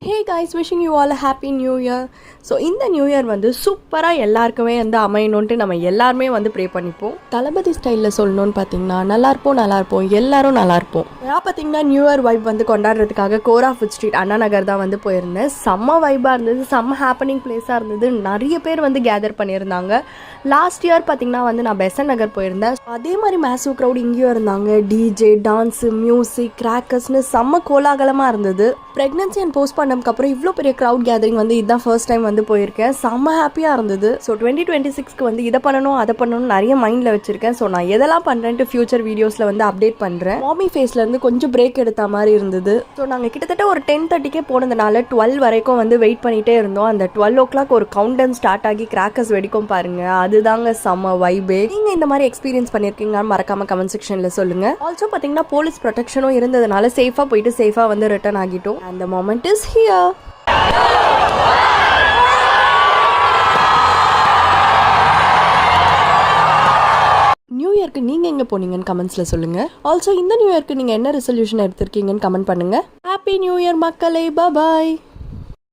Hey guys, wishing you all happy new year. So இந்த new year வந்து சூப்பராக எல்லாருக்குமே வந்து அமையணுன்ட்டு நம்ம எல்லாருமே வந்து ப்ரே பண்ணிப்போம். தளபதி ஸ்டைலில் சொல்லணும்னு பார்த்தீங்கன்னா நல்லாயிருப்போம் எல்லாரும் நல்லாயிருப்போம். நான் பார்த்தீங்கன்னா நியூ இயர் வைப் வந்து கொண்டாடுறதுக்காக கோரா ஃபுட் ஸ்ட்ரீட் அண்ணா நகர் தான் வந்து போயிருந்தேன். செம்ம வைப்பாக இருந்தது, செம்ம ஹாப்பனிங் பிளேஸாக இருந்தது. நிறைய பேர் வந்து கேதர் பண்ணியிருந்தாங்க. லாஸ்ட் இயர் பார்த்தீங்கன்னா வந்து நான் பெசன் நகர் போயிருந்தேன். அதே மாதிரி மேசிவ் க்ரௌட் இங்கேயும் இருந்தாங்க. டிஜே, டான்ஸு, மியூசிக், கிராக்கர்ஸ்னு செம்ம கோலாகலமாக இருந்தது. ப்ரெக்னன்சி அண்ட் போஸ்ட் பண்ணதுக்கு அப்புறம் இவ்வளோ பெரிய க்ரௌட் கேதரிங் வந்து இதுதான் ஃபர்ஸ்ட் டைம் வந்து போயிருக்கேன். செம்ம ஹாப்பியாக இருந்தது. ஸோ 2026க்கு வந்து இதை பண்ணணும் அதை பண்ணணும் நிறைய மைண்டில் வச்சிருக்கேன். ஸோ நான் எதெல்லாம் பண்ணுறேன்ட்டு ஃபியூச்சர் வீடியோஸில் வந்து அப்டேட் பண்ணுறேன். மாமி ஃபேஸ்லேருந்து கொஞ்சம் பிரேக் எடுத்த மாதிரி இருந்தது. ஸோ நாங்கள் கிட்டத்தட்ட ஒரு 10:30க்கே போனதுனால 12 வரைக்கும் வந்து வெயிட் பண்ணிகிட்டே இருந்தோம். அந்த 12 o'clock ஒரு கவுண்ட் டவுன் ஸ்டார்ட் ஆகி கிராக்கர்ஸ் வெடிக்கும் பாருங்க, அதுதாங்க செம்ம வைபே. நீங்கள் இந்த மாதிரி எக்ஸ்பீரியன்ஸ் பண்ணியிருக்கீங்கன்னு மறக்காம கமெண்ட் செக்ஷனில் சொல்லுங்கள். ஆல்சோ பார்த்தீங்கன்னா போலீஸ் ப்ரொடெக்ஷனும் இருந்ததுனால சேஃபாக போயிட்டு சேஃபாக வந்து ரிட்டர்ன் ஆகிட்டோம். And the moment is here. New இயர்க்கு நீங்கள் எங்கே போனீங்கன்னு கமெண்ட்ஸில் சொல்லுங்கள். ஆல்சோ இந்த நியூ இயர்க்கு நீங்கள் என்ன ரெசல்யூஷன் எடுத்திருக்கீங்கன்னு கமெண்ட் பண்ணுங்கள். ஹாப்பி நியூ இயர் மக்களே, பாய்.